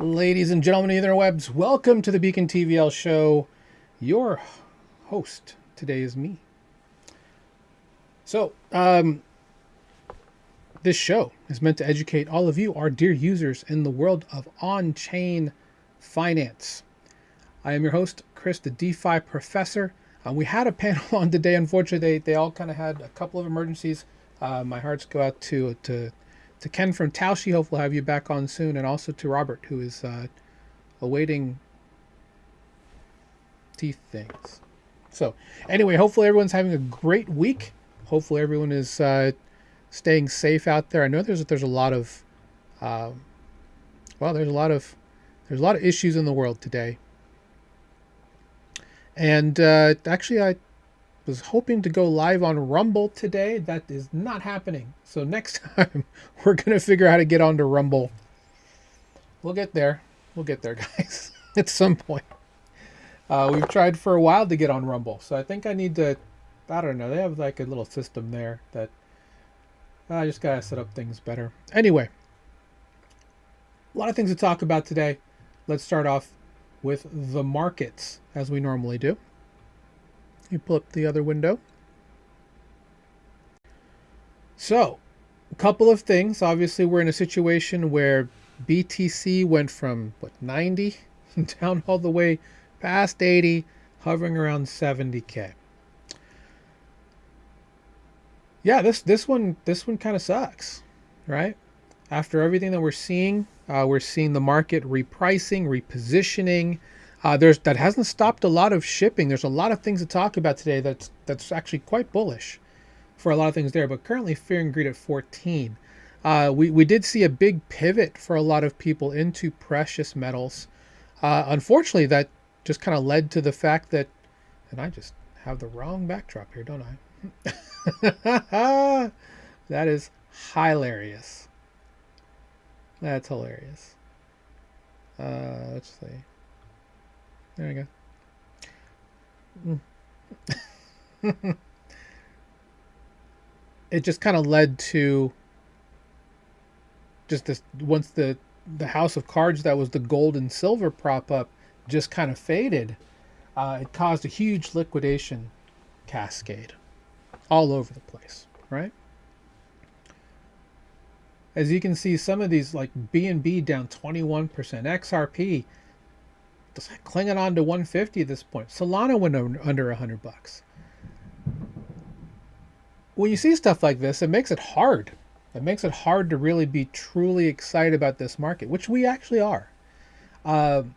Ladies and gentlemen of the interwebs, welcome to the Beacon TVL show. Your host today is me. So, this show is meant to educate all of you, our dear users, in the world of on-chain finance. I am your host, Chris, the DeFi professor. We had a panel on today. Unfortunately, they all kind of had a couple of emergencies. My hearts go out to Ken from Taoshi. Hopefully, I'll have you back on soon, and also to Robert, who is awaiting teeth things. So, anyway, hopefully everyone's having a great week. Hopefully, everyone is staying safe out there. I know there's a lot of there's a lot of issues in the world today. And actually, I was hoping to go live on Rumble today. That is not happening. So next time, we're going to figure out how to get onto Rumble. We'll get there. We'll get there, guys, at some point. We've tried for a while to get on Rumble. So I think I need to, I don't know, they have like a little system there that I just got to set up things better. Anyway, a lot of things to talk about today. Let's start off with the markets, as we normally do. You pull up the other window. So, a couple of things. Obviously, we're in a situation where BTC went from, 90 down all the way past 80, hovering around 70K. Yeah, this one kind of sucks, right? After everything that we're seeing the market repricing, repositioning. That hasn't stopped a lot of shipping. There's a lot of things to talk about today that's actually quite bullish for a lot of things there. But currently, fear and greed at 14. We did see a big pivot for a lot of people into precious metals. Unfortunately, that just kind of led to the fact that, and I just have the wrong backdrop here, don't I? That is hilarious. That's hilarious. Let's see. There we go. It just kind of led to just this, once the house of cards that was the gold and silver prop up just kind of faded, it caused a huge liquidation cascade all over the place, right? As you can see, some of these, like BNB down 21%, XRP just clinging on to 150 at this point. Solana went under $100. When you see stuff like this, it makes it hard. It makes it hard to really be truly excited about this market, which we actually are. One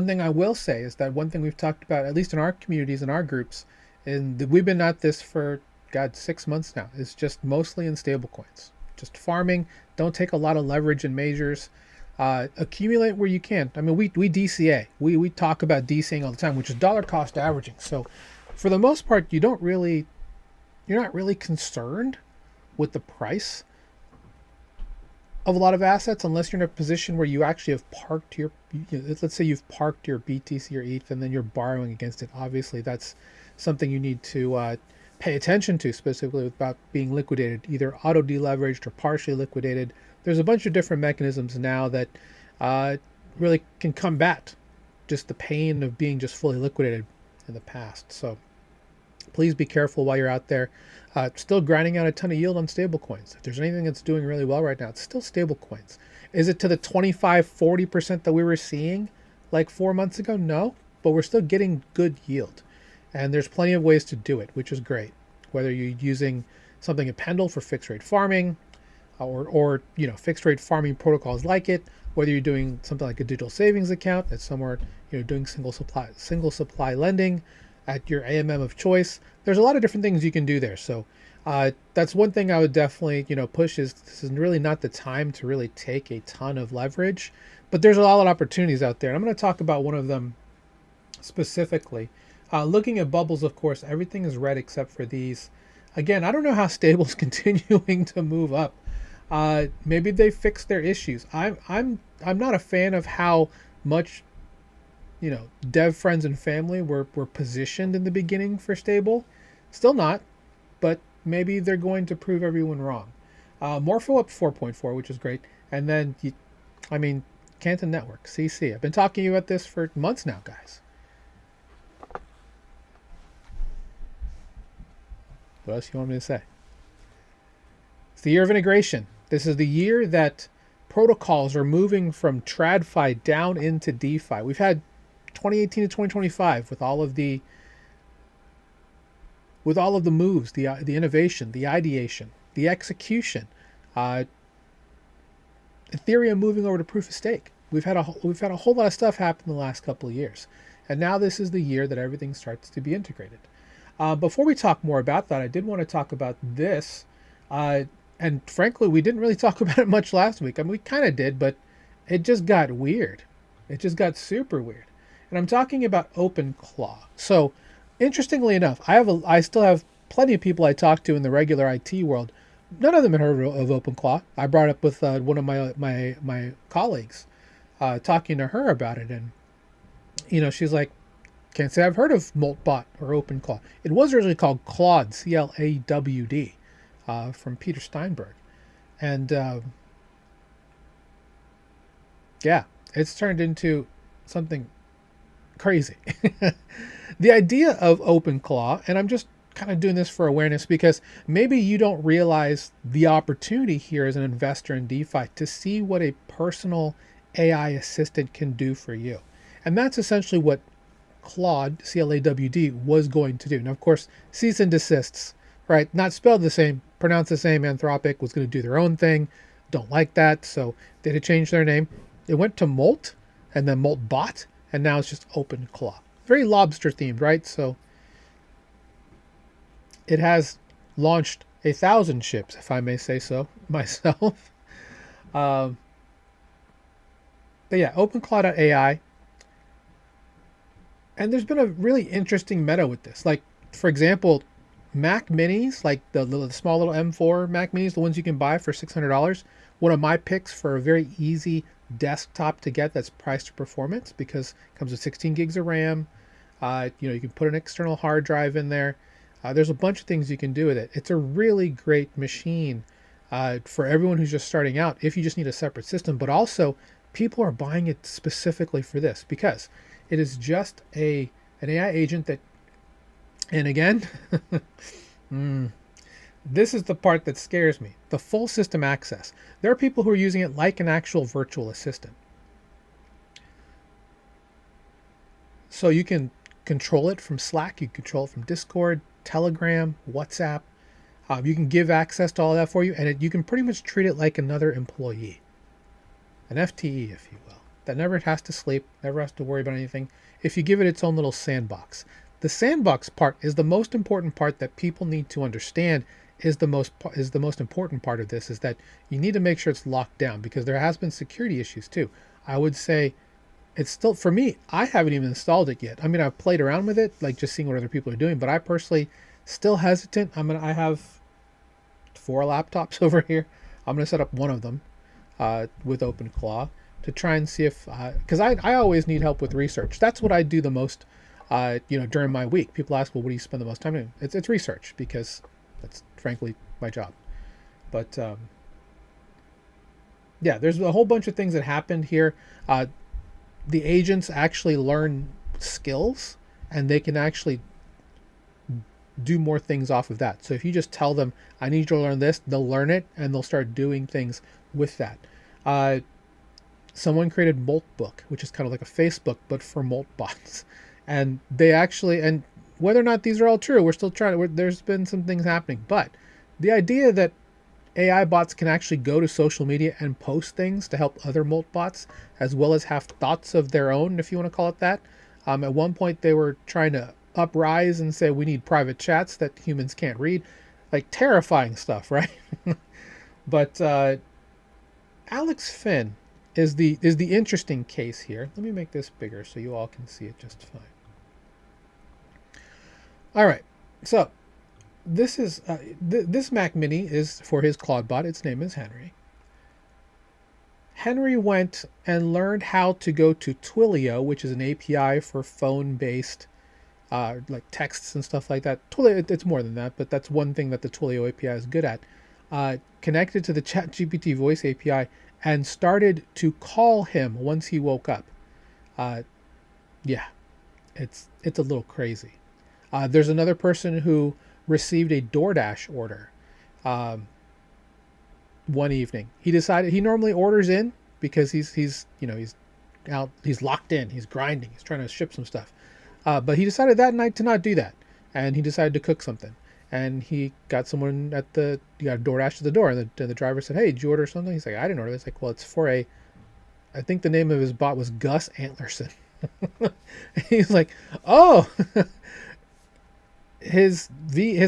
thing I will say is that one thing we've talked about, at least in our communities and our groups, and we've been at this for, 6 months now, is just mostly in stablecoins. Just farming. Don't take a lot of leverage in majors. Accumulate where you can. I mean, we DCA. We talk about DCAing all the time, which is dollar cost averaging. So for the most part, you're not really concerned with the price of a lot of assets unless you're in a position where you actually have parked your, let's say you've parked your BTC or ETH and then you're borrowing against it. Obviously, that's something you need to pay attention to, specifically about being liquidated, either auto deleveraged or partially liquidated. There's a bunch of different mechanisms now that really can combat just the pain of being just fully liquidated in the past. So please be careful while you're out there. Still grinding out a ton of yield on stable coins. If there's anything that's doing really well right now, it's still stable coins. Is it to the 25-40% that we were seeing like 4 months ago? No, but we're still getting good yield. And there's plenty of ways to do it, which is great. Whether you're using something at Pendle for fixed rate farming, or fixed rate farming protocols like it, whether you're doing something like a digital savings account that's somewhere, doing single supply lending at your AMM of choice. There's a lot of different things you can do there. So that's one thing I would definitely, push, is this is really not the time to really take a ton of leverage, but there's a lot of opportunities out there. And I'm going to talk about one of them specifically. Looking at bubbles, of course, everything is red except for these. Again, I don't know how stable's continuing to move up. Maybe they fixed their issues. I'm not a fan of how much, dev friends and family were positioned in the beginning for stable. Still not, but maybe they're going to prove everyone wrong. Morpho up 4.4, which is great. And then, Canton Network, CC. I've been talking to you about this for months now, guys. What else you want me to say? It's the year of integration. This is the year that protocols are moving from TradFi down into DeFi. We've had 2018 to 2025 with all of the moves, the innovation, the ideation, the execution. Ethereum moving over to proof of stake. We've had a whole lot of stuff happen in the last couple of years, and now this is the year that everything starts to be integrated. Before we talk more about that, I did want to talk about this, and frankly, we didn't really talk about it much last week. I mean, we kind of did, but it just got weird. It just got super weird, and I'm talking about OpenClaw. So, interestingly enough, I still have plenty of people I talk to in the regular IT world. None of them had heard of OpenClaw. I brought it up with one of my colleagues, talking to her about it, and she's like, "Can't say I've heard of Moltbot or OpenClaw." It was originally called Claude, CLAWD, from Peter Steinberg, and yeah, it's turned into something crazy. The idea of OpenClaw, and I'm just kind of doing this for awareness because maybe you don't realize the opportunity here as an investor in DeFi to see what a personal AI assistant can do for you. And that's essentially what Claude, CLAWD, was going to do. Now, of course, cease and desists, right? Not spelled the same, pronounced the same. Anthropic was going to do their own thing. Don't like that. So they had to change their name. It went to Molt and then Moltbot, and now it's just OpenClaw. Very lobster themed, right? So it has launched 1,000 ships, if I may say so myself. But yeah, OpenClaw.ai. And there's been a really interesting meta with this. Like, for example, Mac Minis, like the small little M4 Mac Minis, the ones you can buy for $600. One of my picks for a very easy desktop to get that's priced to performance because it comes with 16 gigs of RAM. You can put an external hard drive in there. There's a bunch of things you can do with it. It's a really great machine for everyone who's just starting out if you just need a separate system. But also, people are buying it specifically for this because it is just an AI agent that, and again, this is the part that scares me, the full system access. There are people who are using it like an actual virtual assistant. So you can control it from Slack, you can control it from Discord, Telegram, WhatsApp. You can give access to all that for you, and you can pretty much treat it like another employee, an FTE, if you will, that never has to sleep, never has to worry about anything. If you give it its own little sandbox, the sandbox part is the most important part that people need to understand. Is the most important part of this is that you need to make sure it's locked down because there has been security issues too. I would say it's still, for me, I haven't even installed it yet. I mean, I've played around with it, like just seeing what other people are doing, but I personally still hesitant. I have 4 laptops over here. I'm going to set up one of them with OpenClaw to try and see if, because I always need help with research. That's what I do the most, during my week. People ask, well, what do you spend the most time doing? It's research because that's frankly my job. But yeah, there's a whole bunch of things that happened here. The agents actually learn skills and they can actually do more things off of that. So if you just tell them, I need you to learn this, they'll learn it and they'll start doing things with that. Someone created Moltbook, which is kind of like a Facebook, but for Moltbots. And they actually, and whether or not these are all true, we're still trying to, there's been some things happening, but the idea that AI bots can actually go to social media and post things to help other Molt bots, as well as have thoughts of their own, if you want to call it that. At one point, they were trying to uprise and say we need private chats that humans can't read, like terrifying stuff, right? But Alex Finn is the interesting case here. Let me make this bigger so you all can see it just fine. All right, so this is this Mac Mini is for his Claude bot. Its name is Henry. Henry went and learned how to go to Twilio, which is an API for phone-based like texts and stuff like that. Twilio, it's more than that, but that's one thing that the Twilio API is good at. connected to the ChatGPT voice API, and started to call him once he woke up. Uh, yeah, it's a little crazy. There's another person who received a DoorDash order um, one evening. He decided he normally orders in because he's out, he's locked in, he's grinding, he's trying to ship some stuff. But he decided that night to not do that, and he decided to cook something. And he got someone he got a DoorDash to the door, and the driver said, "Hey, did you order something?" He's like, "I didn't order this." Like, well, it's for I think the name of his bot was Gus Antlerson. He's like, "Oh." His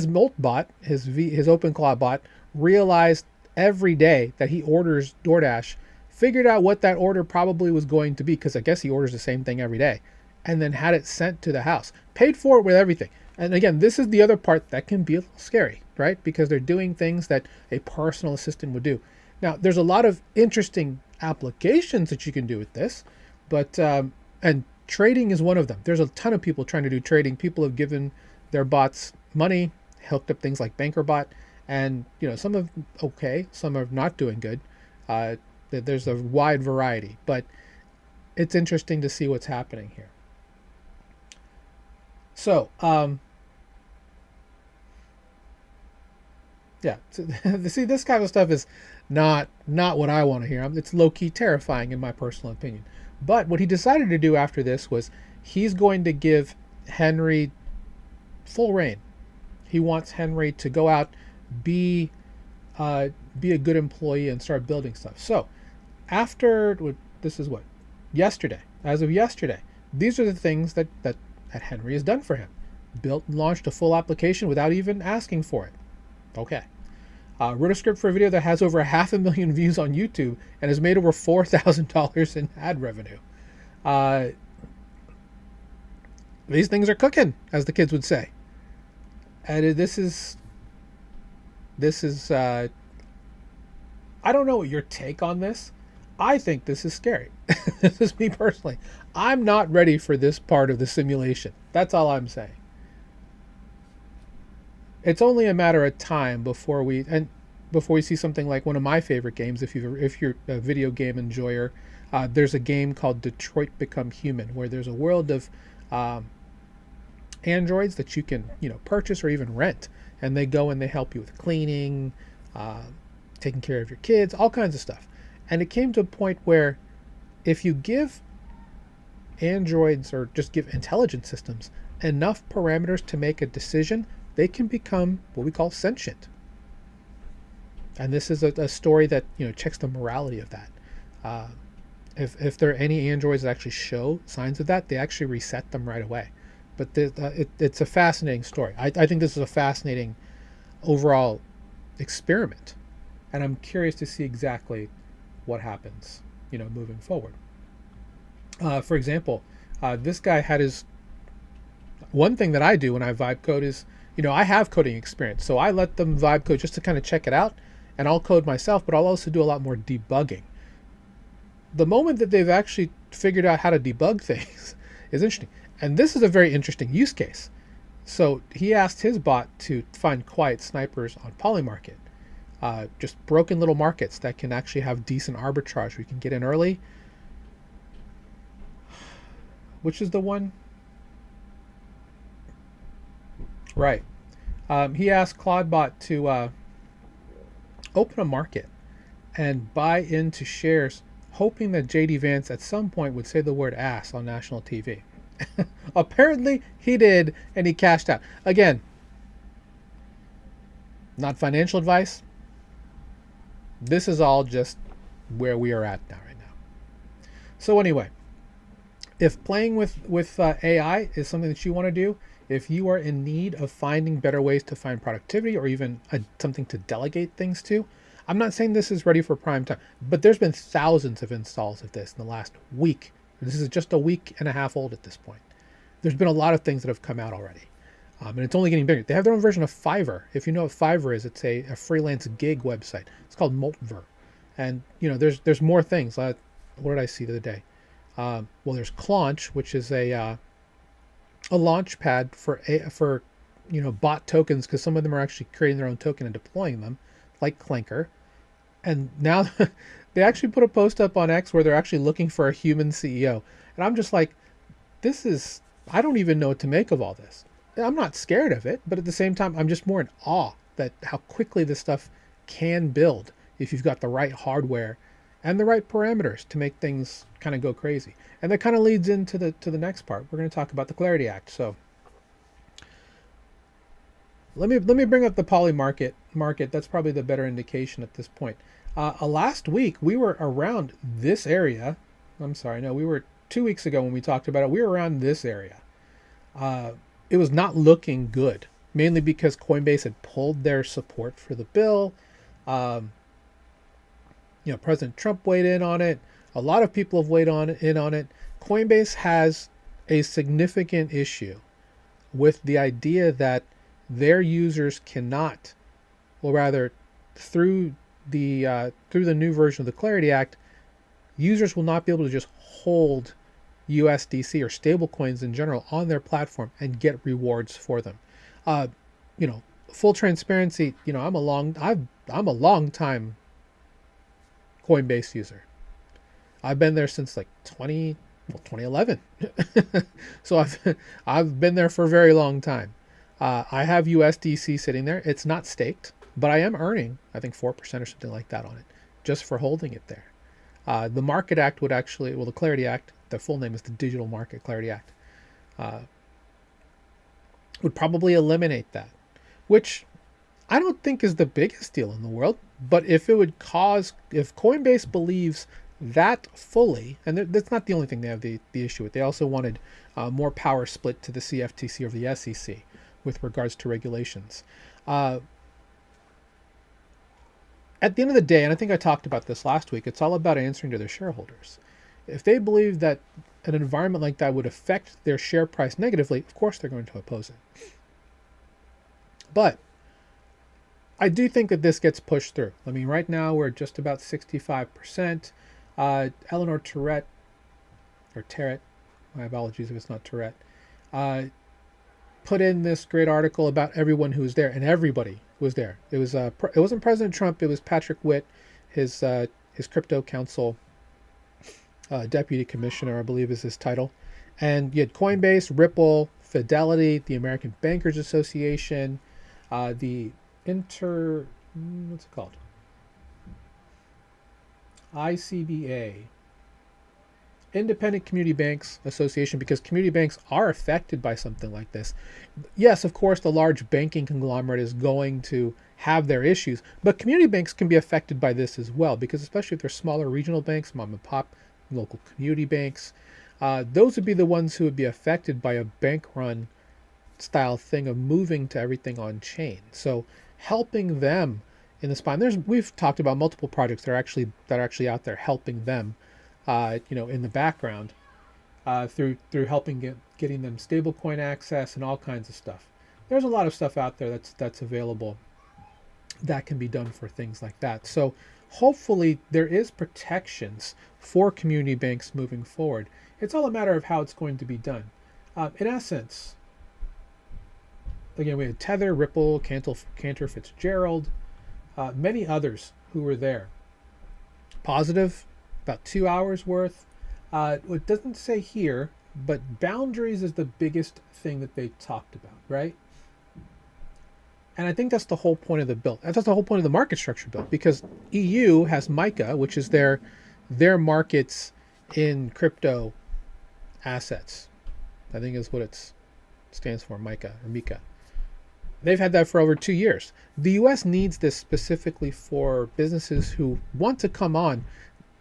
Molt bot, his OpenClaw bot, realized every day that he orders DoorDash, figured out what that order probably was going to be, because I guess he orders the same thing every day, and then had it sent to the house, paid for it with everything. And again, this is the other part that can be a little scary, right? Because they're doing things that a personal assistant would do. Now, there's a lot of interesting applications that you can do with this, but and trading is one of them. There's a ton of people trying to do trading. People have given their bots money, hooked up things like BankerBot, and some are okay, some are not doing good. There's a wide variety, but it's interesting to see what's happening here. So, yeah, see, this kind of stuff is not what I want to hear. It's low-key terrifying in my personal opinion. But what he decided to do after this was he's going to give Henry full reign. He wants Henry to go out, be a good employee, and start building stuff. So this is what, yesterday, as of yesterday, these are the things that Henry has done for him. Built and launched a full application without even asking for it. Okay. Wrote a script for a video that has over 500,000 views on YouTube and has made over $4,000 in ad revenue. These things are cooking, as the kids would say. And this is I don't know what your take on this. I think this is scary. This is me personally. I'm not ready for this part of the simulation. That's all I'm saying. It's only a matter of time before we see something like one of my favorite games. If you're a video game enjoyer, there's a game called Detroit Become Human, where there's a world of androids that you can purchase or even rent, and they go and they help you with cleaning, taking care of your kids, all kinds of stuff. And it came to a point where if you give androids, or just give intelligent systems, enough parameters to make a decision, they can become what we call sentient. And this is a story that checks the morality of that. If there are any androids that actually show signs of that, they actually reset them right away. But it's a fascinating story. I think this is a fascinating overall experiment, and I'm curious to see exactly what happens, moving forward. For example, this guy had one thing that I do when I vibe code is, I have coding experience, so I let them vibe code just to kind of check it out, and I'll code myself, but I'll also do a lot more debugging. The moment that they've actually figured out how to debug things is interesting. And this is a very interesting use case. So he asked his bot to find quiet snipers on Polymarket. Just broken little markets that can actually have decent arbitrage. We can get in early. Which is the one? Right. He asked Claudebot to open a market and buy into shares, hoping that JD Vance at some point would say the word ass on national TV. Apparently he did, and he cashed out. Again, not financial advice. This is all just where we are at now, right now. So anyway, if playing with AI is something that you want to do, if you are in need of finding better ways to find productivity, or even something to delegate things to, I'm not saying this is ready for prime time, but there's been thousands of installs of this in the last week. This is just a week and a half old at this point. There's been a lot of things that have come out already. And it's only getting bigger. They have their own version of Fiverr. If you know what Fiverr is, it's a freelance gig website. It's called Moltver. And, there's more things. What did I see the other day? Well, there's Claunch, which is a launch pad for bot tokens, because some of them are actually creating their own token and deploying them. like Clanker. And now they actually put a post up on X where they're actually looking for a human CEO. And I'm just like, this is, I don't even know what to make of all this. I'm not scared of it, but at the same time, I'm just more in awe that how quickly this stuff can build if you've got the right hardware and the right parameters to make things kind of go crazy. And that kind of leads into the next part. We're going to talk about the Clarity Act. So let me bring up the Polymarket market. That's probably the better indication at this point. Last week we were around this area. I'm sorry, no, we were 2 weeks ago when we talked about it. We were around this area. It was not looking good, mainly because Coinbase had pulled their support for the bill. President Trump weighed in on it. A lot of people have weighed in on it. Coinbase has a significant issue with the idea that their users cannot, or rather, through the new version of the Clarity Act, users will not be able to just hold USDC or stablecoins in general on their platform and get rewards for them. Full transparency. I'm a long time Coinbase user. I've been there since like 2011. So I've been there for a very long time. I have USDC sitting there. It's not staked, but I am earning, I think 4% or something like that on it, just for holding it there. The Market Act would actually, the Clarity Act, the full name is the Digital Market Clarity Act, would probably eliminate that, which I don't think is the biggest deal in the world. But if Coinbase believes that fully, and that's not the only thing they have the issue with. They also wanted more power split to the CFTC or the SEC with regards to regulations. At the end of the day, and I think I talked about this last week, it's all about answering to their shareholders. If they believe that an environment like that would affect their share price negatively, of course they're going to oppose it. But I do think that this gets pushed through. I mean, right now we're just about 65%. Eleanor Terrett, my apologies if it's not Tourette, put in this great article about everyone who was there, and everybody was there. It wasn't President Trump. It was Patrick Witt, his crypto council deputy commissioner, I believe is his title, and you had Coinbase, Ripple, Fidelity, the American Bankers Association, the what's it called? ICBA, Independent Community Banks Association, because community banks are affected by something like this. Yes, of course, the large banking conglomerate is going to have their issues, but community banks can be affected by this as well, because especially if they're smaller regional banks, mom and pop, local community banks, those would be the ones who would be affected by a bank run style thing of moving to everything on chain. So helping them in the spine, we've talked about multiple projects that are actually out there helping them, in the background, through helping getting them stablecoin access and all kinds of stuff. There's a lot of stuff out there that's available that can be done for things like that. So hopefully there is protections for community banks moving forward. It's all a matter of how it's going to be done. In essence, again, we had Tether, Ripple, Cantor Fitzgerald, many others who were there. Positive, about 2 hours worth. It doesn't say here, but boundaries is the biggest thing that they talked about, right? And I think that's the whole point of the bill. That's the whole point of the market structure bill, because EU has MiCA, which is their markets in crypto assets. I think is what it stands for, MiCA or MiCA. They've had that for over 2 years. The US needs this specifically for businesses who want to come on.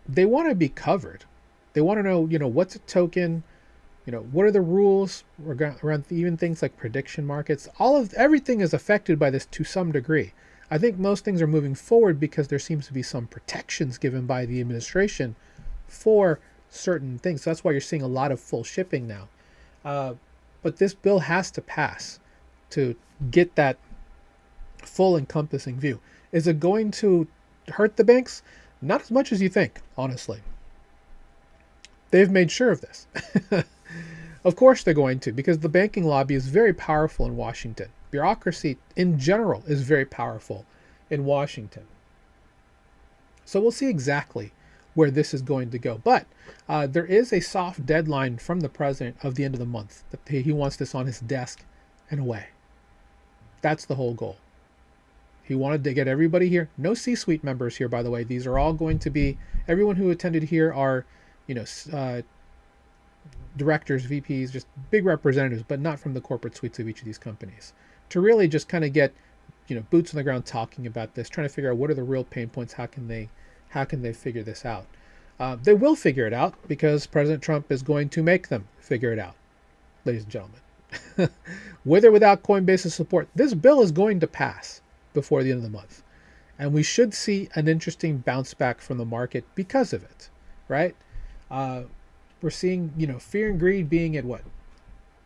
They want to be covered. They want to know, what's a token, what are the rules around even things like prediction markets. Everything is affected by this to some degree. I think most things are moving forward because there seems to be some protections given by the administration for certain things. So that's why you're seeing a lot of full shipping now. But this bill has to pass to get that full encompassing view. Is it going to hurt the banks? Not as much as you think, honestly. They've made sure of this. Of course they're going to, because the banking lobby is very powerful in Washington. Bureaucracy in general is very powerful in Washington. So we'll see exactly where this is going to go. But there is a soft deadline from the president of the end of the month that he wants this on his desk and away. That's the whole goal. He wanted to get everybody here. No C-suite members here, by the way. These are all going to be, everyone who attended here are, directors, VPs, just big representatives, but not from the corporate suites of each of these companies. To really just kind of get, boots on the ground talking about this, trying to figure out what are the real pain points. How can they figure this out? They will figure it out because President Trump is going to make them figure it out, ladies and gentlemen. With or without Coinbase's support, this bill is going to pass before the end of the month. And we should see an interesting bounce back from the market because of it, right? We're seeing, fear and greed being at what?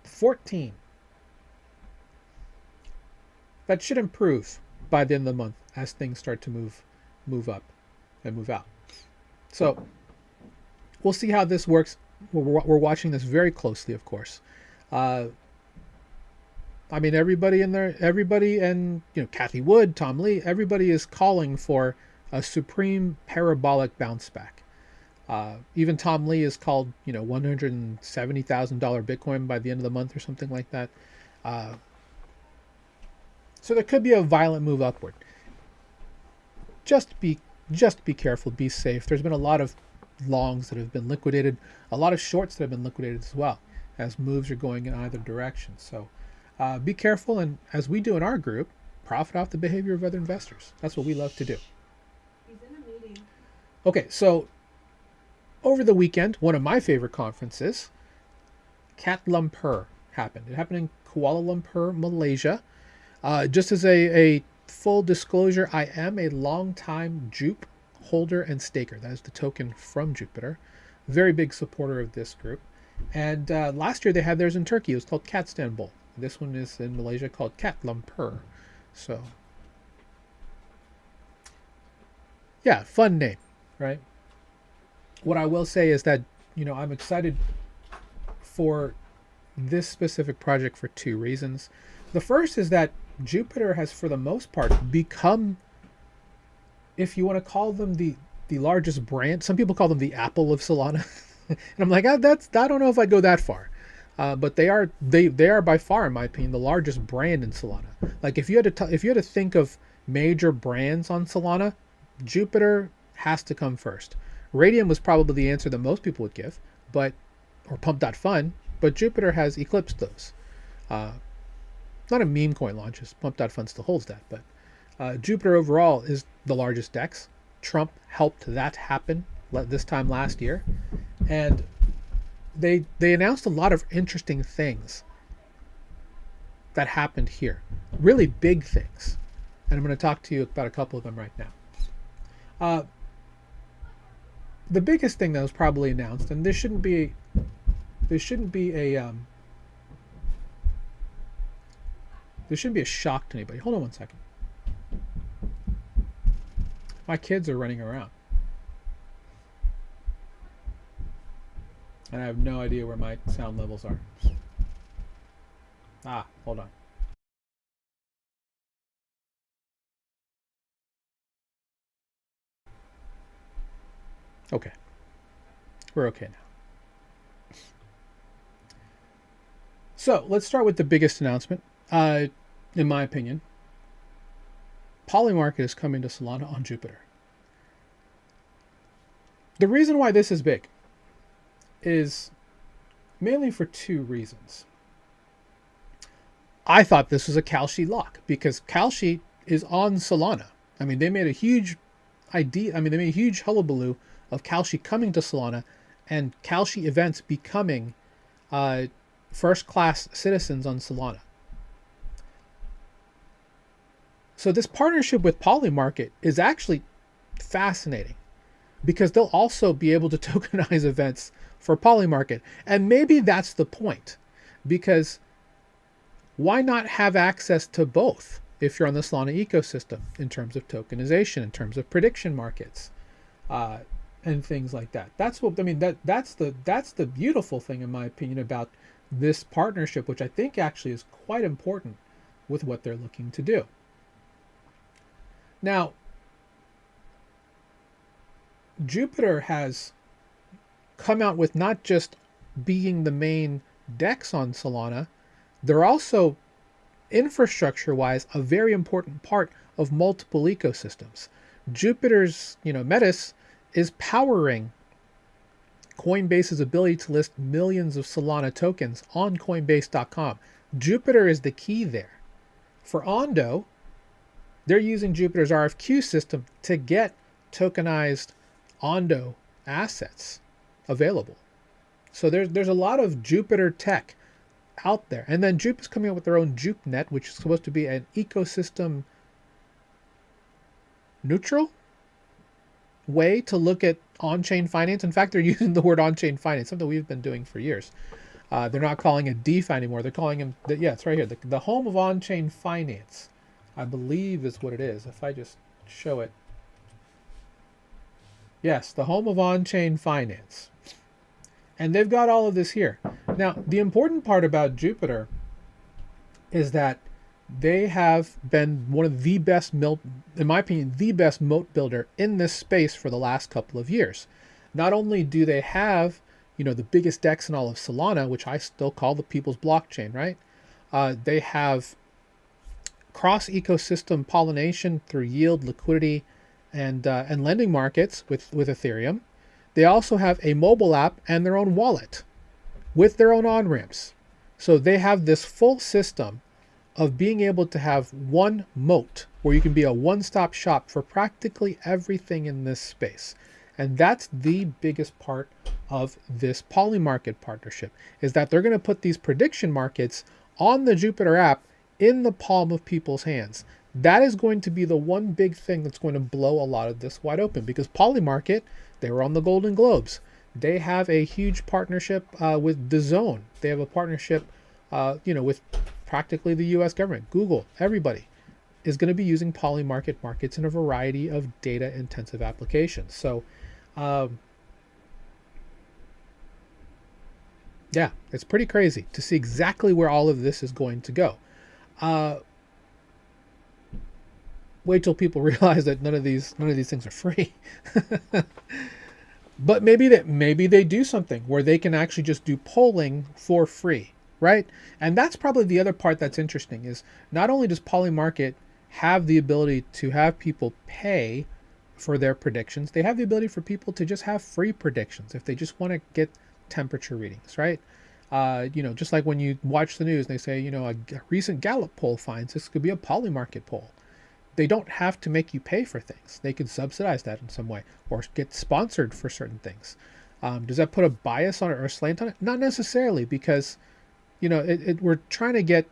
14. That should improve by the end of the month as things start to move up and move out. So we'll see how this works. We're watching this very closely, of course. Everybody and Kathy Wood, Tom Lee, everybody is calling for a supreme parabolic bounce back. Even Tom Lee is called, $170,000 Bitcoin by the end of the month or something like that. So there could be a violent move upward. Just be careful, be safe. There's been a lot of longs that have been liquidated, a lot of shorts that have been liquidated as well, as moves are going in either direction. So be careful, and as we do in our group, profit off the behavior of other investors. That's what we love to do. He's in a meeting. Okay, so over the weekend, one of my favorite conferences, Cat Lumpur, happened. It happened in Kuala Lumpur, Malaysia. Just as a full disclosure, I am a longtime Jupe holder and staker. That is the token from Jupiter. Very big supporter of this group. And last year they had theirs in Turkey. It was called Cat Istanbul. This one is in Malaysia called Cat Lumpur. So, yeah, fun name, right? What I will say is that, I'm excited for this specific project for two reasons. The first is that Jupiter has, for the most part, become, if you want to call them the largest brand. Some people call them the Apple of Solana. And I'm like, I don't know if I'd go that far. But they are by far, in my opinion, the largest brand in Solana. Like if you had to think of major brands on Solana, Jupiter has to come first. Radium was probably the answer that most people would give, or Pump.Fun, but Jupiter has eclipsed those. Not a meme coin launch, Pump.Fun still holds that, but Jupiter overall is the largest DEX. Trump helped that happen this time last year, and they announced a lot of interesting things that happened here, really big things, and I'm going to talk to you about a couple of them right now. The biggest thing that was probably announced, and this shouldn't be a shock to anybody. Hold on one second. My kids are running around. And I have no idea where my sound levels are. Hold on. Okay. We're okay now. So let's start with the biggest announcement. In my opinion, Polymarket is coming to Solana on Jupiter. The reason why this is big is mainly for two reasons. I thought this was a Kalshi lock because Kalshi is on Solana. They made a huge hullabaloo of Kalshi coming to Solana and Kalshi events becoming first-class citizens on Solana. So this partnership with Polymarket is actually fascinating because they'll also be able to tokenize events for Polymarket. And maybe that's the point, because why not have access to both if you're on the Solana ecosystem in terms of tokenization, in terms of prediction markets, and things like that. That's the beautiful thing, in my opinion, about this partnership, which I think actually is quite important with what they're looking to do. Now, Jupiter has come out with not just being the main DEX on Solana, they're also infrastructure wise a very important part of multiple ecosystems. Jupiter's, Metis is powering Coinbase's ability to list millions of Solana tokens on Coinbase.com. Jupiter is the key there. For Ondo, they're using Jupiter's RFQ system to get tokenized Ondo assets available. So there's a lot of Jupiter tech out there. And then Jupe is coming out with their own JupeNet, which is supposed to be an ecosystem neutral way to look at on-chain finance. In fact, they're using the word on-chain finance, something we've been doing for years. They're not calling it DeFi anymore. They're calling them, it's right here, the home of on-chain finance, I believe is what it is. If I just show it. Yes, the home of on-chain finance. And they've got all of this here. Now, the important part about Jupiter is that they have been one of the best, in my opinion, the best moat builder in this space for the last couple of years. Not only do they have, the biggest DEX in all of Solana, which I still call the people's blockchain, right? They have cross-ecosystem pollination through yield, liquidity, and lending markets with Ethereum. They also have a mobile app and their own wallet with their own on-ramps. So they have this full system of being able to have one moat where you can be a one-stop shop for practically everything in this space. And that's the biggest part of this Polymarket partnership, is that they're going to put these prediction markets on the Jupiter app in the palm of people's hands. That is going to be the one big thing that's going to blow a lot of this wide open, because Polymarket, they were on the Golden Globes. They have a huge partnership with DAZN. They have a partnership, with practically the U.S. government. Google, everybody is going to be using Polymarket markets in a variety of data-intensive applications. So, yeah, it's pretty crazy to see exactly where all of this is going to go. Wait till people realize that none of these things are free. But maybe they do something where they can actually just do polling for free, right? And that's probably the other part that's interesting, is not only does Polymarket have the ability to have people pay for their predictions, they have the ability for people to just have free predictions if they just want to get temperature readings, right? Just like when you watch the news and they say, a recent Gallup poll finds this could be a Polymarket poll. They don't have to make you pay for things. They can subsidize that in some way or get sponsored for certain things. Does that put a bias on it or a slant on it? Not necessarily, because, we're trying to get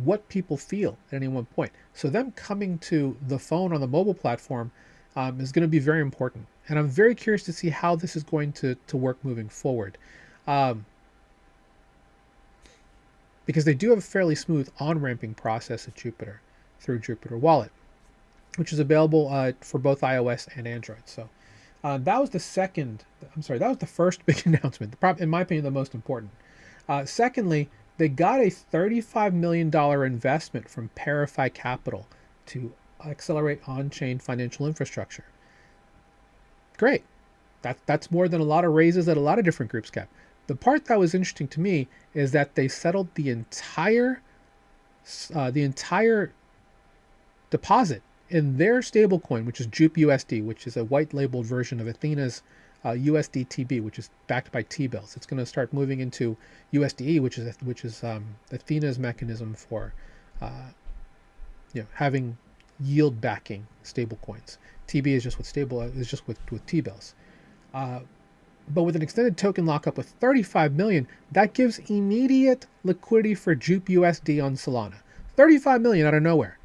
what people feel at any one point. So them coming to the phone on the mobile platform is going to be very important. And I'm very curious to see how this is going to work moving forward. Because they do have a fairly smooth on-ramping process at Jupiter through Jupiter Wallet, which is available for both iOS and Android. So that was the first big announcement, in my opinion, the most important. Secondly, they got a $35 million investment from Parify Capital to accelerate on-chain financial infrastructure. Great. That's more than a lot of raises that a lot of different groups get. The part that was interesting to me is that they settled the entire deposit in their stablecoin, which is Jupe USD, which is a white labeled version of Athena's USD TB, which is backed by T-bills. It's going to start moving into USDE, which is Athena's mechanism for having yield backing stablecoins. TB is just with T-bills. But with an extended token lockup with 35 million, that gives immediate liquidity for Jupe USD on Solana. 35 million out of nowhere,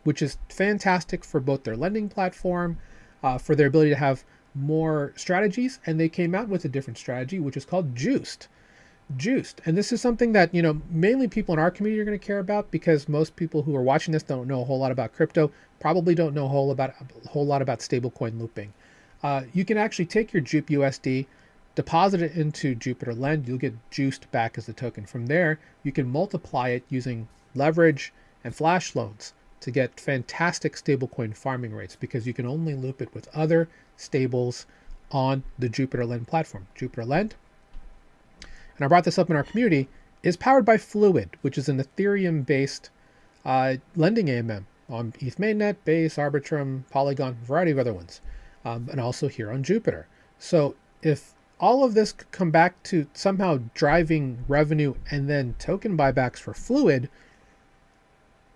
which is fantastic for both their lending platform, for their ability to have more strategies. And they came out with a different strategy, which is called Juiced. And this is something that, mainly people in our community are going to care about, because most people who are watching this don't know a whole lot about crypto, probably don't know a whole lot about stablecoin looping. You can actually take your Jupe USD, deposit it into Jupiter Lend, you'll get Juiced back as the token. From there, you can multiply it using leverage and flash loans to get fantastic stablecoin farming rates because you can only loop it with other stables on the Jupiter Lend platform. Jupiter Lend, and I brought this up in our community, is powered by Fluid, which is an Ethereum-based lending AMM on ETH mainnet, Base, Arbitrum, Polygon, a variety of other ones, and also here on Jupiter. So if all of this could come back to somehow driving revenue and then token buybacks for Fluid,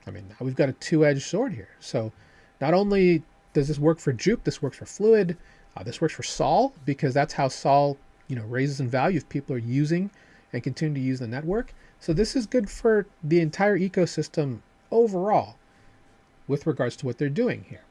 I mean, now we've got a two-edged sword here. So not only does this work for Jupe, this works for Fluid, this works for Sol, because that's how Sol, raises in value if people are using and continue to use the network. So this is good for the entire ecosystem overall with regards to what they're doing here.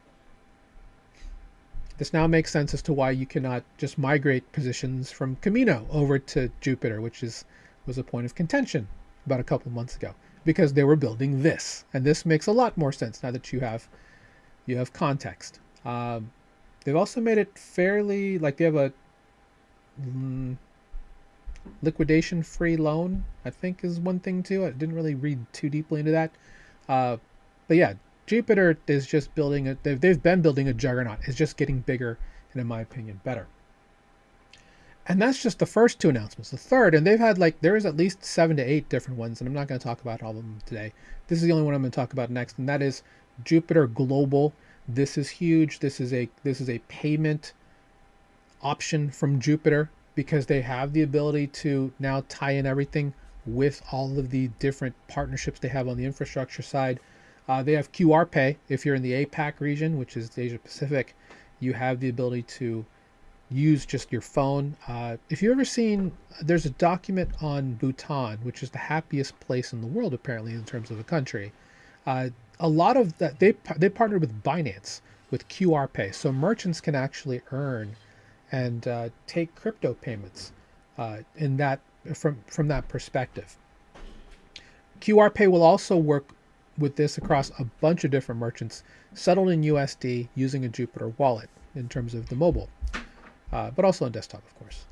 This now makes sense as to why you cannot just migrate positions from Camino over to Jupiter, which was a point of contention about a couple months ago, because they were building this, and this makes a lot more sense now that you have context. They've also made it fairly, like, they have a liquidation-free loan, I think is one thing too. I didn't really read too deeply into that, but yeah, Jupiter is just building they've been building a juggernaut. It's just getting bigger and, in my opinion, better. And that's just the first two announcements. The third, and they've had there is at least 7 to 8 different ones, and I'm not going to talk about all of them today. This is the only one I'm going to talk about next, and that is Jupiter Global. This is huge. This is a payment option from Jupiter because they have the ability to now tie in everything with all of the different partnerships they have on the infrastructure side. They have QR Pay. If you're in the APAC region, which is the Asia Pacific, you have the ability to use just your phone. If you've ever seen, there's a document on Bhutan, which is the happiest place in the world, apparently, in terms of a country. A lot of that, they partnered with Binance with QR Pay. So merchants can actually earn and take crypto payments in that from that perspective. QR Pay will also work with this across a bunch of different merchants settled in USD using a Jupiter wallet in terms of the mobile, but also on desktop, of course.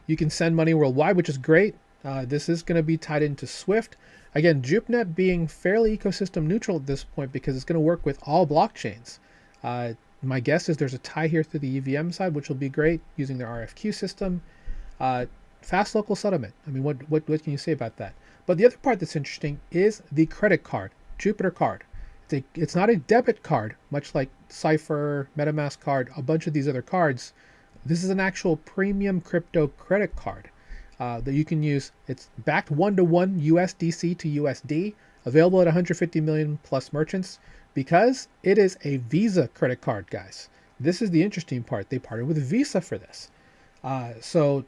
You can send money worldwide, which is great. This is going to be tied into Swift. Again, JupeNet being fairly ecosystem neutral at this point because it's going to work with all blockchains. My guess is there's a tie here through the EVM side, which will be great using their RFQ system. Fast local settlement. I mean, what can you say about that? But the other part that's interesting is the credit card, Jupiter card. It's not a debit card, much like Cypher, MetaMask card, a bunch of these other cards. This is an actual premium crypto credit card that you can use. It's backed 1-to-1 USDC to USD, available at 150 million plus merchants because it is a Visa credit card, guys. This is the interesting part. They partnered with Visa for this. So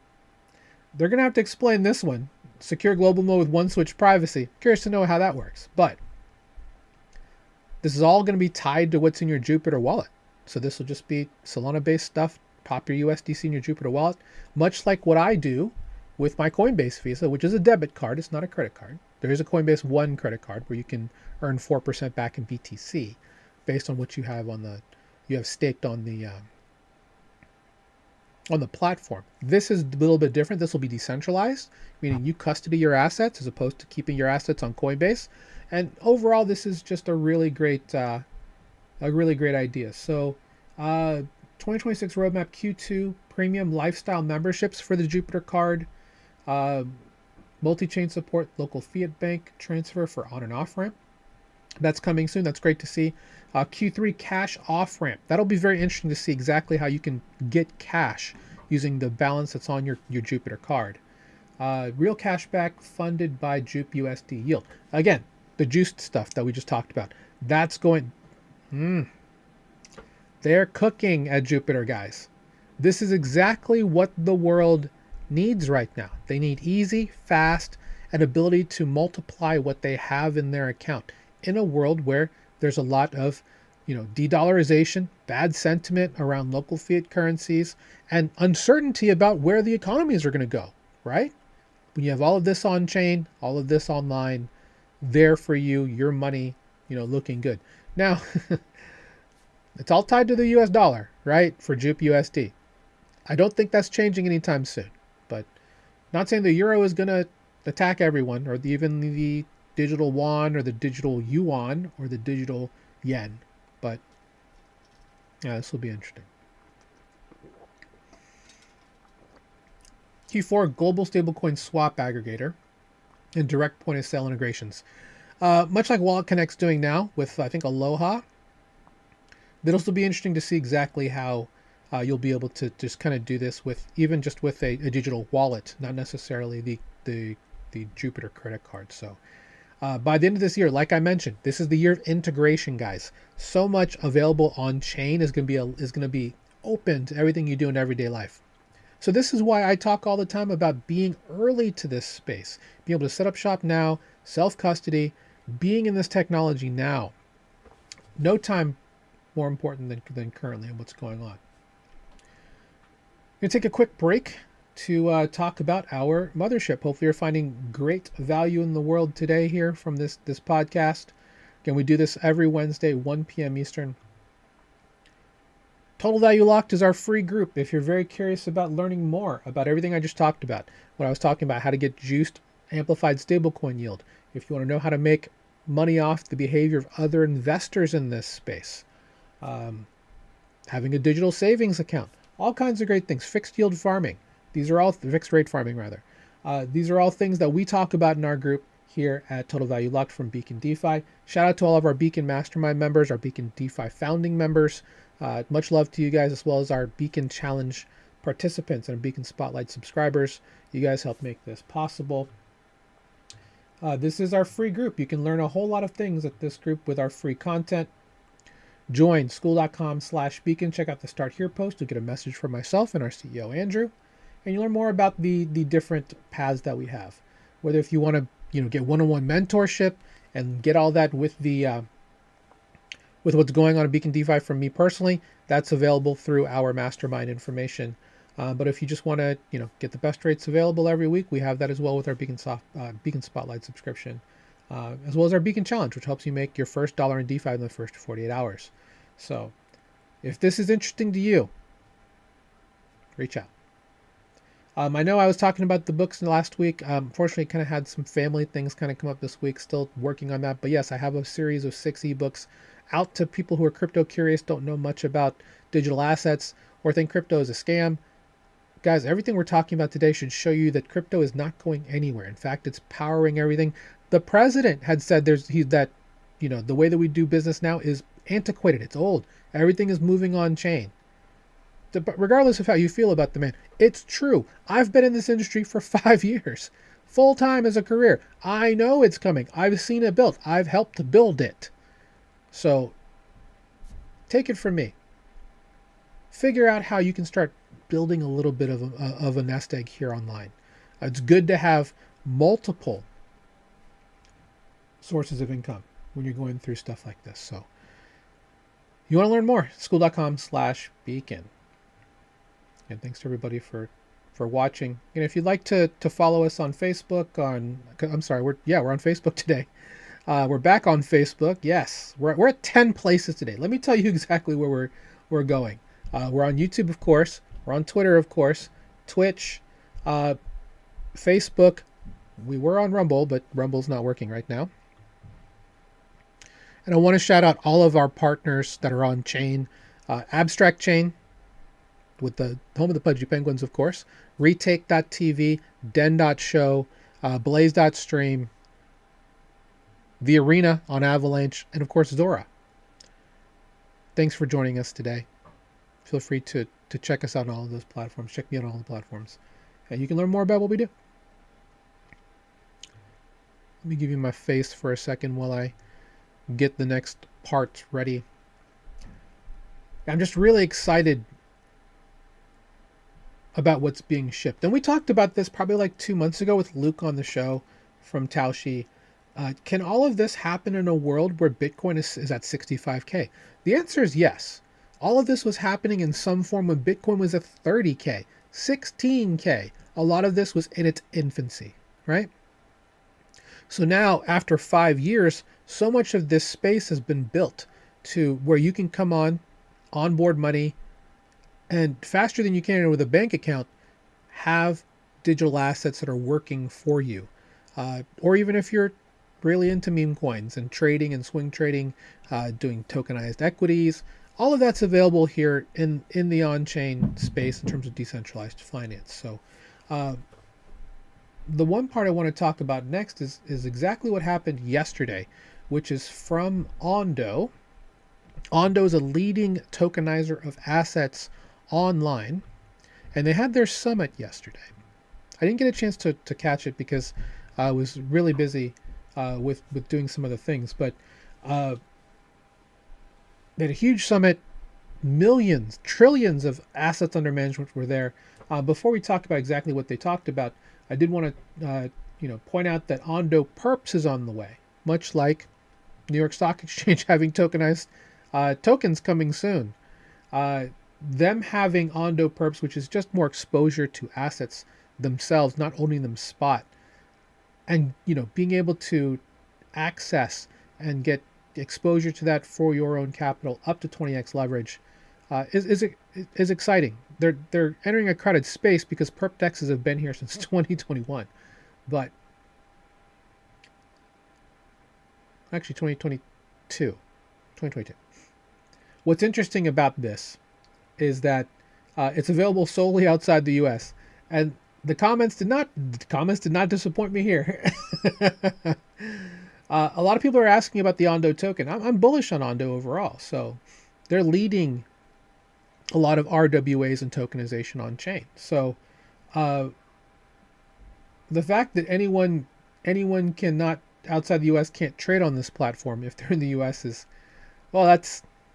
they're going to have to explain this one. Secure global mode with one switch privacy. Curious to know how that works. But this is all going to be tied to what's in your Jupiter wallet. So this will just be Solana-based stuff. Pop your USDC in your Jupiter wallet. Much like what I do with my Coinbase Visa, which is a debit card. It's not a credit card. There is a Coinbase One credit card where you can earn 4% back in BTC based on what you have staked on the platform. This is a little bit different. This will be decentralized, meaning you custody your assets as opposed to keeping your assets on Coinbase. And overall, this is just a really great idea. So 2026 roadmap Q2, premium lifestyle memberships for the Jupiter card, multi-chain support, local fiat bank transfer for on and off ramp. That's coming soon. That's great to see. Q3 cash off ramp. That'll be very interesting to see exactly how you can get cash using the balance that's on your Jupiter card. Real cashback funded by Jupe USD yield. Again, the juiced stuff that we just talked about. That's going. They're cooking at Jupiter, guys. This is exactly what the world needs right now. They need easy, fast, and ability to multiply what they have in their account in a world where there's a lot of, de-dollarization, bad sentiment around local fiat currencies, and uncertainty about where the economies are going to go, right? When you have all of this on chain, all of this online, there for you, your money, looking good. Now, it's all tied to the US dollar, right? For Jupe USD. I don't think that's changing anytime soon, but not saying the euro is going to attack everyone or even the digital won or the digital yuan or the digital yen. But yeah, this will be interesting. Q4 global stablecoin swap aggregator and direct point of sale integrations. Much like Wallet Connect's doing now with, I think, Aloha, it'll still be interesting to see exactly how you'll be able to just kind of do this with even just with a digital wallet, not necessarily the Jupiter credit card. So by the end of this year, like I mentioned, this is the year of integration, guys. So much available on chain is going to be open to everything you do in everyday life. So this is why I talk all the time about being early to this space, being able to set up shop now, self-custody, being in this technology now. No time more important than currently and what's going on. I'm going to take a quick break to talk about our mothership. Hopefully you're finding great value in the world today here from this podcast. Again, we do this every Wednesday, 1 p.m. Eastern. Total Value Locked is our free group. If you're very curious about learning more about everything I just talked about, when I was talking about how to get juiced amplified stablecoin yield, if you want to know how to make money off the behavior of other investors in this space, having a digital savings account, all kinds of great things, fixed yield farming. These are all fixed rate farming rather. These are all things that we talk about in our group here at Total Value Locked from Beacon DeFi. Shout out to all of our Beacon Mastermind members, our Beacon DeFi founding members. Much love to you guys, as well as our Beacon Challenge participants and Beacon Spotlight subscribers. You guys help make this possible. This is our free group. You can learn a whole lot of things at this group with our free content. Join school.com/beacon. Check out the Start Here post to get a message from myself and our CEO, Andrew. And you learn more about the different paths that we have. Whether if you want to get one-on-one mentorship and get all that with the with what's going on at Beacon DeFi from me personally, that's available through our mastermind information. But if you just want to, get the best rates available every week, we have that as well with our Beacon Spotlight subscription, as well as our Beacon Challenge, which helps you make your first dollar in DeFi in the first 48 hours. So if this is interesting to you, reach out. I know I was talking about the books last week. Unfortunately, kind of had some family things kind of come up this week. Still working on that. But yes, I have a series of 6 ebooks out to people who are crypto curious, don't know much about digital assets, or think crypto is a scam. Guys, everything we're talking about today should show you that crypto is not going anywhere. In fact, it's powering everything. The president had said that the way that we do business now is antiquated. It's old. Everything is moving on chain. But regardless of how you feel about the man, it's true. I've been in this industry for 5 years, full time as a career. I know it's coming. I've seen it built. I've helped build it. So take it from me. Figure out how you can start building a little bit of a nest egg here online. It's good to have multiple sources of income when you're going through stuff like this. So you want to learn more, school.com/beacon. And thanks to everybody for watching. And if you'd like to follow us on Facebook, we're on Facebook today. We're back on Facebook. Yes, we're at 10 places today. Let me tell you exactly where we're going. We're on YouTube, of course. We're on Twitter, of course. Twitch, Facebook. We were on Rumble, but Rumble's not working right now. And I want to shout out all of our partners that are on chain. Abstract Chain, with the home of the Pudgy Penguins, of course. Retake.tv, Den.show, Blaze.stream, The Arena on Avalanche, and of course Zora. Thanks for joining us today. Feel free to check us out on all of those platforms. Check me out on all the platforms. And you can learn more about what we do. Let me give you my face for a second while I get the next parts ready. I'm just really excited about what's being shipped. And we talked about this probably like 2 months ago with Luke on the show from Taoshi. Can all of this happen in a world where Bitcoin is at 65K? The answer is yes. All of this was happening in some form when Bitcoin was at 30K, 16K. A lot of this was in its infancy, right? So now, after 5 years, so much of this space has been built to where you can come onboard money, and faster than you can with a bank account, have digital assets that are working for you. Or even if you're really into meme coins and trading and swing trading, doing tokenized equities. All of that's available here in the on-chain space in terms of decentralized finance. So uh, the one part I want to talk about next is exactly what happened yesterday, which is from Ondo. Ondo is a leading tokenizer of assets online, and they had their summit yesterday. I didn't get a chance to catch it because I was really busy with doing some other things, but uh, they had a huge summit. Millions, trillions of assets under management were there. Before we talk about exactly what they talked about, I did want to point out that Ondo Perps is on the way, much like New York Stock Exchange having tokenized tokens coming soon. Them having Ondo Perps, which is just more exposure to assets themselves, not owning them spot, and being able to access and get exposure to that for your own capital up to 20x leverage is exciting. They're entering a crowded space because perp dexes have been here since 2021, but actually 2022. What's interesting about this is that it's available solely outside the U.S. and the comments did not disappoint me here. A lot of people are asking about the Ondo token. I'm bullish on Ondo overall. So they're leading a lot of RWAs and tokenization on chain. So the fact that anyone cannot outside the U.S. can't trade on this platform if they're in the U.S. is, well,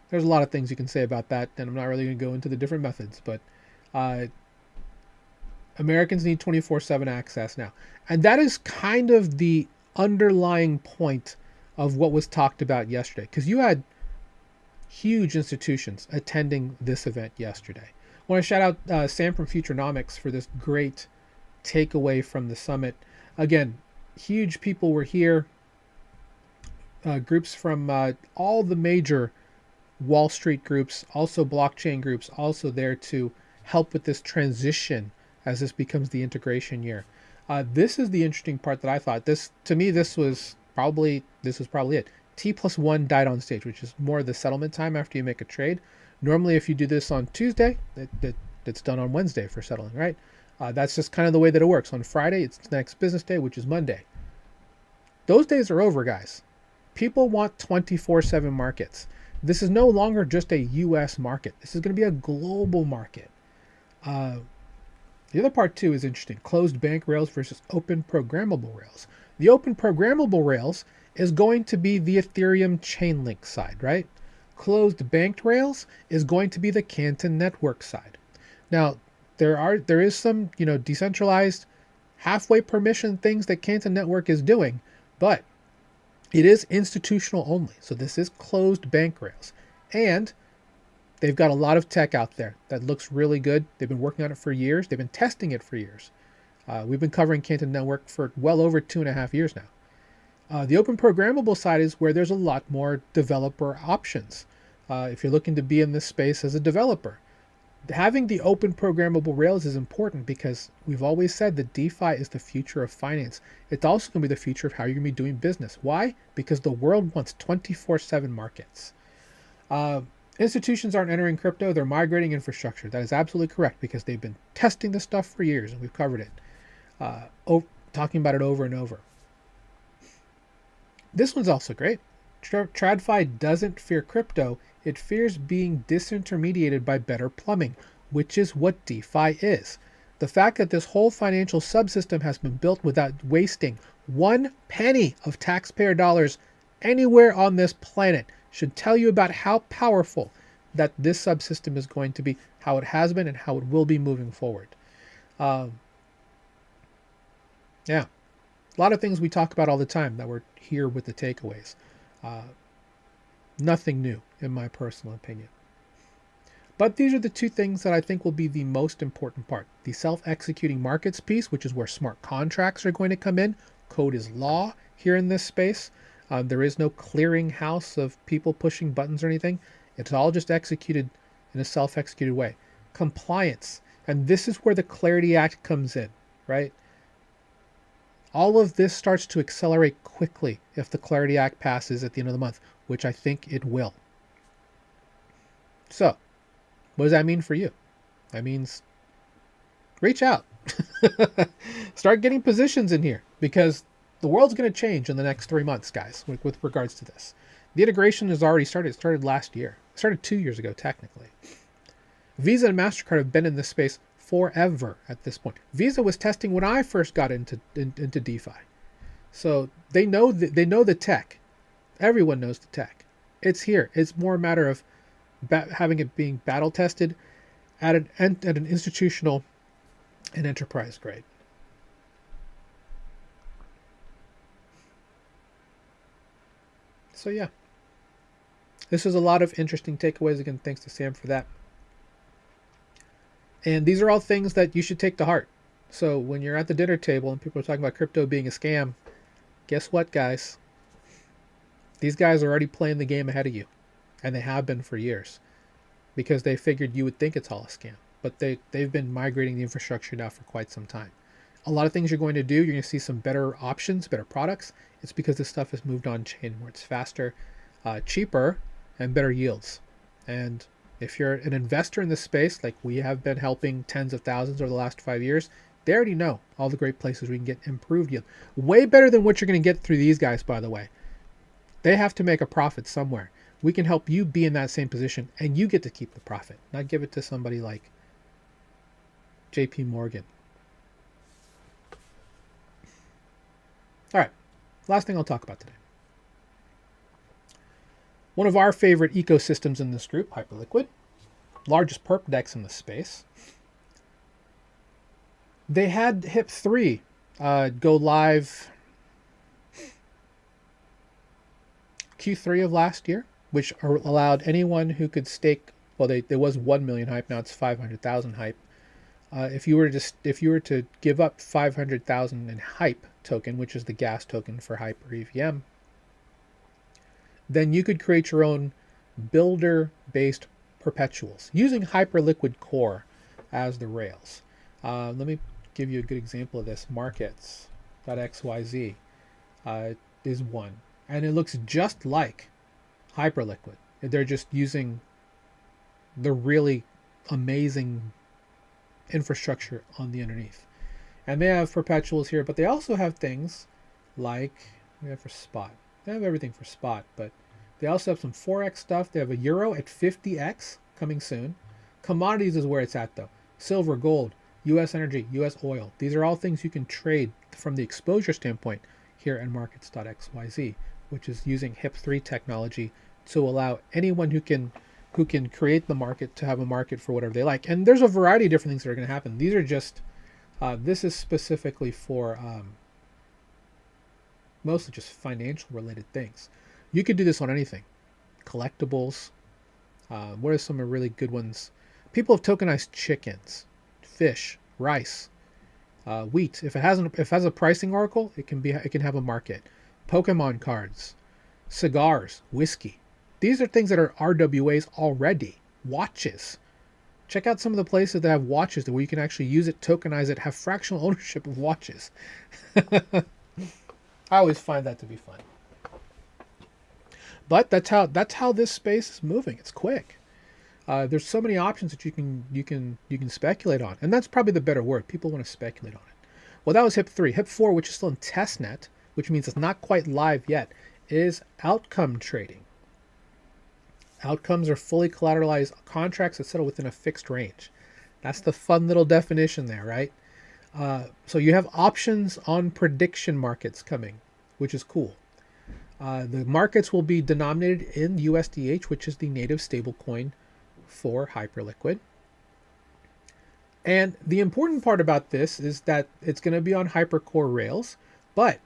there's a lot of things you can say about that, and I'm not really going to go into the different methods, but Americans need 24/7 access now. And that is kind of the underlying point of what was talked about yesterday, because you had huge institutions attending this event yesterday. I want to shout out Sam from Futurenomics for this great takeaway from the summit. Again, huge people were here. Groups from all the major Wall Street groups, also blockchain groups, also there to help with this transition as this becomes the integration year. This is the interesting part that I thought. This was probably it. T+1 died on stage, which is more the settlement time after you make a trade. Normally, if you do this on Tuesday, it's done on Wednesday for settling, right? That's just kind of the way that it works. On Friday, it's the next business day, which is Monday. Those days are over, guys. People want 24/7 markets. This is no longer just a U.S. market. This is going to be a global market. The other part, too, is interesting. Closed bank rails versus open programmable rails. The open programmable rails is going to be the Ethereum Chainlink side, right? Closed banked rails is going to be the Canton Network side. Now, there is some, decentralized halfway permission things that Canton Network is doing, but it is institutional only. So this is closed bank rails. And they've got a lot of tech out there that looks really good. They've been working on it for years. They've been testing it for years. We've been covering Canton Network for well over 2.5 years now. The open programmable side is where there's a lot more developer options. If you're looking to be in this space as a developer, having the open programmable rails is important because we've always said that DeFi is the future of finance. It's also going to be the future of how you're going to be doing business. Why? Because the world wants 24/7 markets. Institutions aren't entering crypto, they're migrating infrastructure. That is absolutely correct because they've been testing this stuff for years and we've covered it, talking about it over and over. This one's also great. TradFi doesn't fear crypto, it fears being disintermediated by better plumbing, which is what DeFi is. The fact that this whole financial subsystem has been built without wasting 1 penny of taxpayer dollars anywhere on this planet should tell you about how powerful that this subsystem is going to be, how it has been, and how it will be moving forward. Yeah. A lot of things we talk about all the time that we're here with the takeaways. Nothing new, in my personal opinion. But these are the two things that I think will be the most important part. The self-executing markets piece, which is where smart contracts are going to come in. Code is law here in this space. There is no clearinghouse of people pushing buttons or anything. It's all just executed in a self-executed way. Compliance. And this is where the Clarity Act comes in, right? All of this starts to accelerate quickly if the Clarity Act passes at the end of the month, which I think it will. So, what does that mean for you? That means reach out. Start getting positions in here because the world's going to change in the next 3 months, guys, with regards to this. The integration has already started. It started last year. It started 2 years ago, technically. Visa and MasterCard have been in this space forever at this point. Visa was testing when I first got into DeFi. So they know the tech. Everyone knows the tech. It's here. It's more a matter of having it being battle tested at an institutional and enterprise grade. So yeah, this is a lot of interesting takeaways. Again, thanks to Sam for that. And these are all things that you should take to heart. So when you're at the dinner table and people are talking about crypto being a scam, guess what, guys? These guys are already playing the game ahead of you. And they have been for years. Because they figured you would think it's all a scam. But they've been migrating the infrastructure now for quite some time. A lot of things you're going to do, you're going to see some better options, better products. It's because this stuff has moved on chain where it's faster, cheaper, and better yields. And if you're an investor in this space, like we have been helping tens of thousands over the last 5 years, they already know all the great places we can get improved yield. Way better than what you're going to get through these guys, by the way. They have to make a profit somewhere. We can help you be in that same position, and you get to keep the profit, not give it to somebody like JP Morgan. All right, last thing I'll talk about today. One of our favorite ecosystems in this group, Hyperliquid, largest perp dex in the space. They had HIP-3 go live Q3 of last year, which allowed anyone who could stake. Well, there was 1 million hype. Now it's 500,000 hype. If you were to give up 500,000 in hype token, which is the gas token for Hyper EVM, then you could create your own builder-based perpetuals using Hyperliquid Core as the rails. Let me give you a good example of this. Markets.xyz is one, and it looks just like Hyperliquid. They're just using the really amazing infrastructure on the underneath. And they have perpetuals here, but they also have things like we have for spot. They have everything for spot, but they also have some Forex stuff. They have a euro at 50x coming soon. Commodities is where it's at though. Silver, gold, US energy, US oil. These are all things you can trade from the exposure standpoint here at markets.xyz, which is using HIP-3 technology to allow anyone who can create the market to have a market for whatever they like. And there's a variety of different things that are going to happen. These are just, this is specifically for mostly just financial related things. You could do this on anything. Collectibles. What are some really good ones? People have tokenized chickens, fish, rice, wheat. If it has a pricing oracle, it can have a market. Pokemon cards, cigars, whiskey. These are things that are RWAs already. Watches. Check out some of the places that have watches where you can actually use it, tokenize it, have fractional ownership of watches. I always find that to be fun. But that's how this space is moving. It's quick. There's so many options that you can speculate on, and that's probably the better word. People want to speculate on it. Well, that was HIP-3. HIP-4, which is still in testnet, which means it's not quite live yet, is outcome trading. Outcomes are fully collateralized contracts that settle within a fixed range. That's the fun little definition there, right? So you have options on prediction markets coming, which is cool. The markets will be denominated in USDH, which is the native stablecoin for Hyperliquid. And the important part about this is that it's going to be on Hypercore rails, but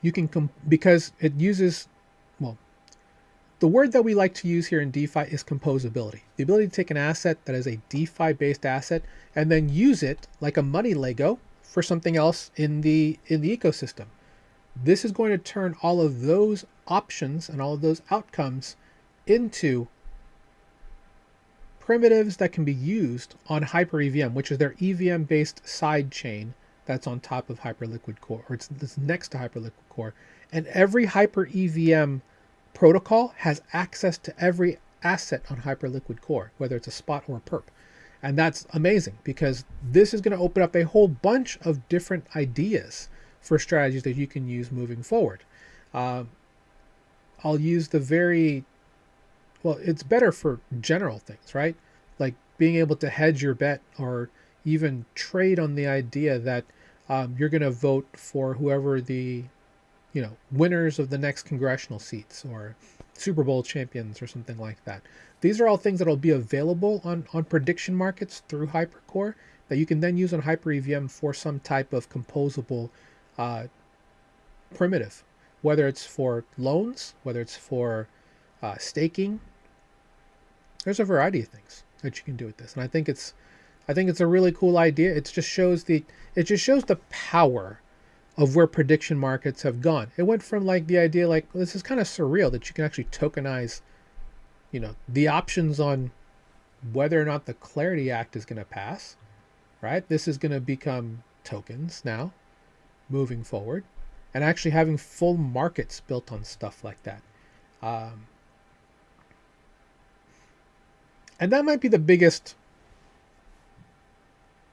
you can, because it uses, well, the word that we like to use here in DeFi is composability. The ability to take an asset that is a DeFi-based asset and then use it like a money Lego for something else in the ecosystem. This is going to turn all of those options and all of those outcomes into primitives that can be used on Hyper EVM, which is their EVM-based side chain that's on top of Hyperliquid Core, or it's next to Hyperliquid Core. And every Hyper EVM protocol has access to every asset on Hyperliquid Core, whether it's a spot or a perp. And that's amazing because this is going to open up a whole bunch of different ideas for strategies that you can use moving forward. I'll use it's better for general things, right? Like being able to hedge your bet or even trade on the idea that you're going to vote for whoever the winners of the next congressional seats or Super Bowl champions or something like that. These are all things that will be available on prediction markets through Hypercore that you can then use on HyperEVM for some type of composable primitive, whether it's for loans, whether it's for staking. There's a variety of things that you can do with this, and I think it's a really cool idea. It just shows the power of where prediction markets have gone. It went from like the idea like this is kind of surreal that you can actually tokenize, the options on whether or not the Clarity Act is going to pass, right? This is going to become tokens now, moving forward, and actually having full markets built on stuff like that. And that might be the biggest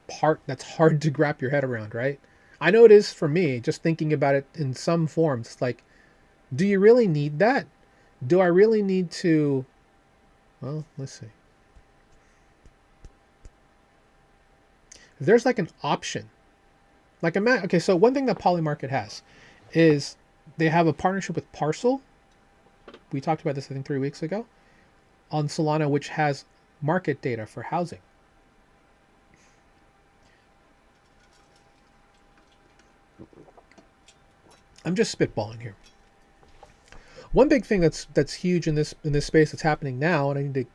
part that's hard to wrap your head around, right? I know it is for me, just thinking about it in some forms. It's like, do you really need that? Do I really need to... Well, let's see. If there's like an option, okay, so one thing that Polymarket has is they have a partnership with Parcel. We talked about this, I think, 3 weeks ago, on Solana, which has market data for housing. I'm just spitballing here. One big thing that's huge in this space that's happening now, and I need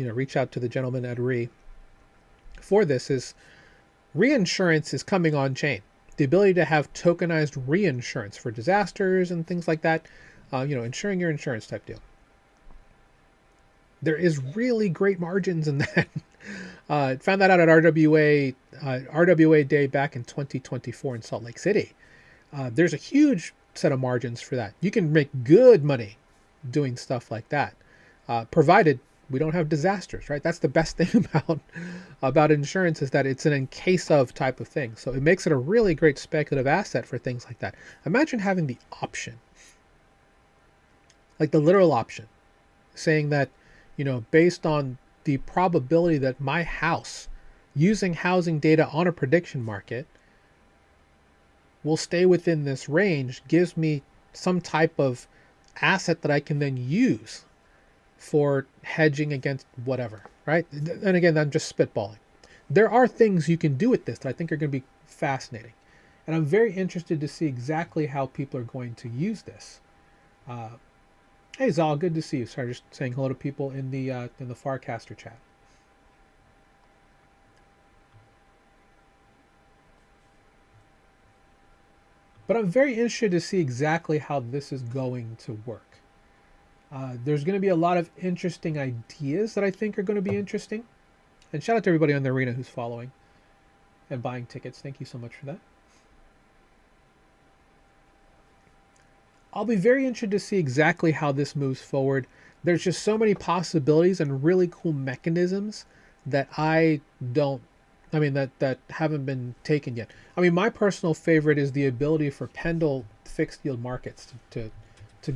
to reach out to the gentleman at Re for this, is reinsurance is coming on chain. The ability to have tokenized reinsurance for disasters and things like that, insuring your insurance type deal. There is really great margins in that. Found that out at RWA Day back in 2024 in Salt Lake City. There's a huge set of margins for that. You can make good money doing stuff like that, provided we don't have disasters, right? That's the best thing about insurance, is that it's an in case of type of thing. So it makes it a really great speculative asset for things like that. Imagine having the option, like the literal option, saying that, based on the probability that my house, using housing data on a prediction market, will stay within this range, gives me some type of asset that I can then use for hedging against whatever, right? And again, I'm just spitballing. There are things you can do with this that I think are going to be fascinating. And I'm very interested to see exactly how people are going to use this. Hey Zal, good to see you. Sorry, just saying hello to people in the Farcaster chat. But I'm very interested to see exactly how this is going to work. There's going to be a lot of interesting ideas that I think are going to be interesting. And shout out to everybody on the arena who's following and buying tickets. Thank you so much for that. I'll be very interested to see exactly how this moves forward. There's just so many possibilities and really cool mechanisms that that haven't been taken yet. I mean, my personal favorite is the ability for Pendle fixed yield markets to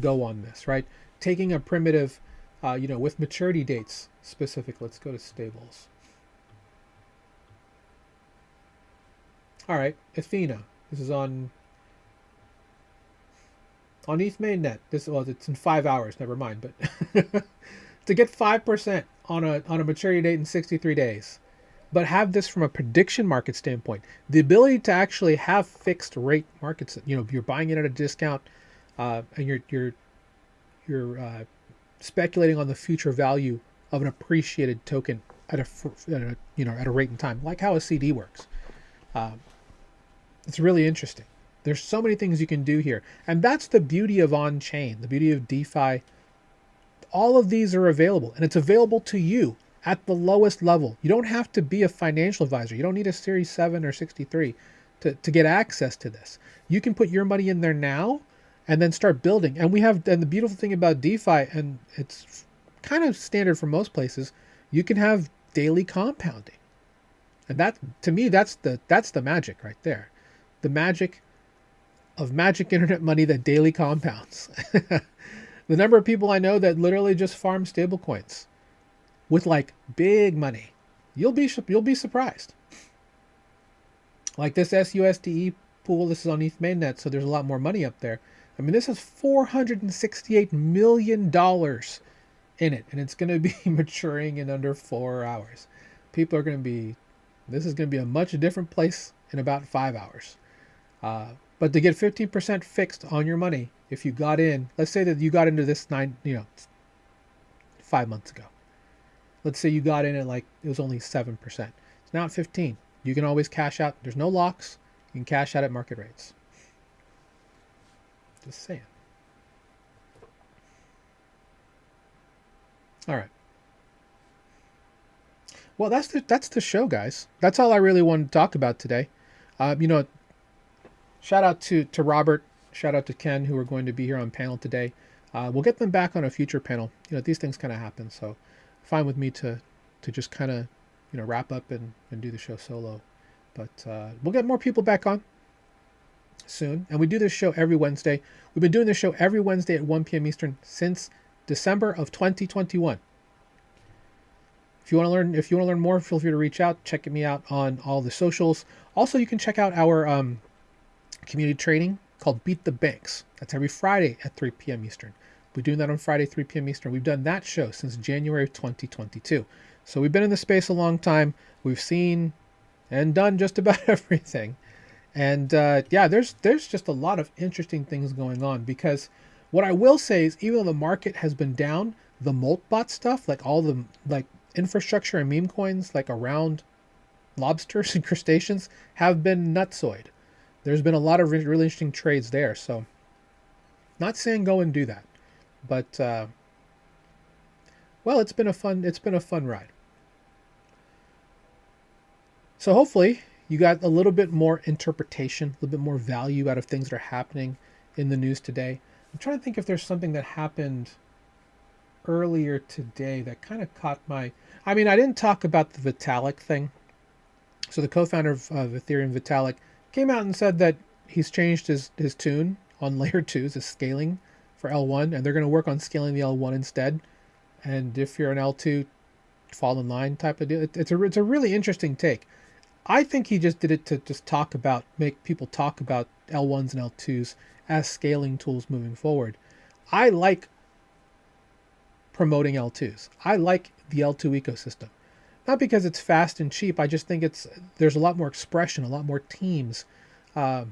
go on this, right? Taking a primitive, with maturity dates specific. Let's go to stables. All right, Athena. This is on ETH mainnet. It's in 5 hours. Never mind. But to get 5% on a maturity date in 63 days. But have this from a prediction market standpoint. The ability to actually have fixed rate markets. You're buying it at a discount, and you're speculating on the future value of an appreciated token at a rate and time, like how a CD works. It's really interesting. There's so many things you can do here, and that's the beauty of on-chain, the beauty of DeFi. All of these are available, and it's available to you at the lowest level. You don't have to be a financial advisor. You don't need a Series 7 or 63 to get access to this. You can put your money in there now and then start building. And the beautiful thing about DeFi, and it's kind of standard for most places, you can have daily compounding. And that, to me, that's the magic right there. The magic of magic internet money that daily compounds. The number of people I know that literally just farm stablecoins with like big money, you'll be surprised. Like this SUSDE pool, this is on ETH mainnet, so there's a lot more money up there. I mean, this has $468 million in it, and it's going to be maturing in under 4 hours. People are going to be, this is going to be a much different place in about 5 hours. But to get 15% fixed on your money, if you got in, let's say that you got into this 5 months ago. Let's say you got in at like, it was only 7%. It's now at 15. You can always cash out. There's no locks. You can cash out at market rates. Just saying. All right. Well, that's the show, guys. That's all I really wanted to talk about today. Shout out to Robert. Shout out to Ken, who are going to be here on panel today. We'll get them back on a future panel. These things kind of happen, so fine with me to just kind of wrap up and do the show solo. But we'll get more people back on soon. And we do this show every Wednesday. We've been doing this show every Wednesday at 1 p.m. Eastern since December of 2021. If you want to learn more, feel free to reach out. Check me out on all the socials. Also, you can check out our community training called Beat the Banks. That's every Friday at 3 p.m. Eastern. We're doing that on Friday, 3 p.m. Eastern. We've done that show since January of 2022. So we've been in the space a long time. We've seen and done just about everything. And there's just a lot of interesting things going on, because what I will say is, even though the market has been down, the Moltbot stuff, like all the infrastructure and meme coins like around lobsters and crustaceans, have been nutsoid. There's been a lot of really interesting trades there. So not saying go and do that, but it's been a fun ride. So hopefully you got a little bit more interpretation, a little bit more value out of things that are happening in the news today. I'm trying to think if there's something that happened earlier today that kind of caught my... I didn't talk about the Vitalik thing. So the co-founder of Ethereum, Vitalik, came out and said that he's changed his tune on layer 2s, his scaling for L1, and they're going to work on scaling the L1 instead. And if you're an L2, fall in line type of deal. It's a really interesting take. I think he just did it to just make people talk about L1s and L2s as scaling tools moving forward. I like promoting L2s. I like the L2 ecosystem. Not because it's fast and cheap. I just think there's a lot more expression, a lot more teams to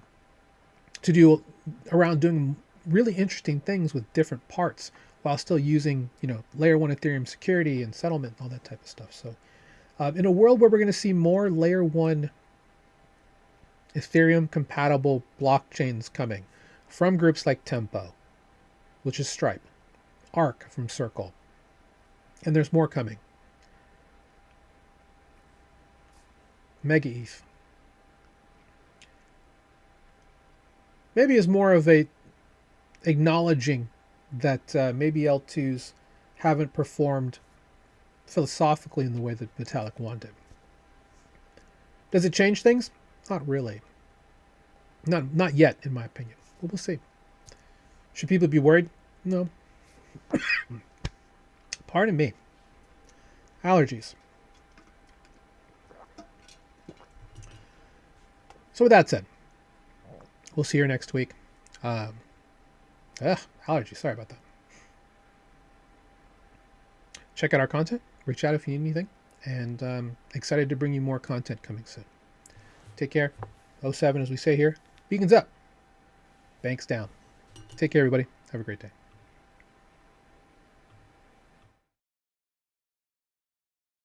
do around doing really interesting things with different parts while still using, layer 1 Ethereum security and settlement and all that type of stuff. So in a world where we're going to see more layer 1 Ethereum compatible blockchains coming from groups like Tempo, which is Stripe, Arc from Circle, and there's more coming. Mega ETH maybe is more of a acknowledging that maybe L2s haven't performed philosophically in the way that Vitalik wanted. Does it change things? Not really. Not yet, in my opinion. But we'll see. Should people be worried? No. Pardon me. Allergies. So with that said, we'll see you next week. Allergies. Sorry about that. Check out our content. Reach out if you need anything. And excited to bring you more content coming soon. Take care. 07, as we say here. Beacons up. Banks down. Take care, everybody. Have a great day.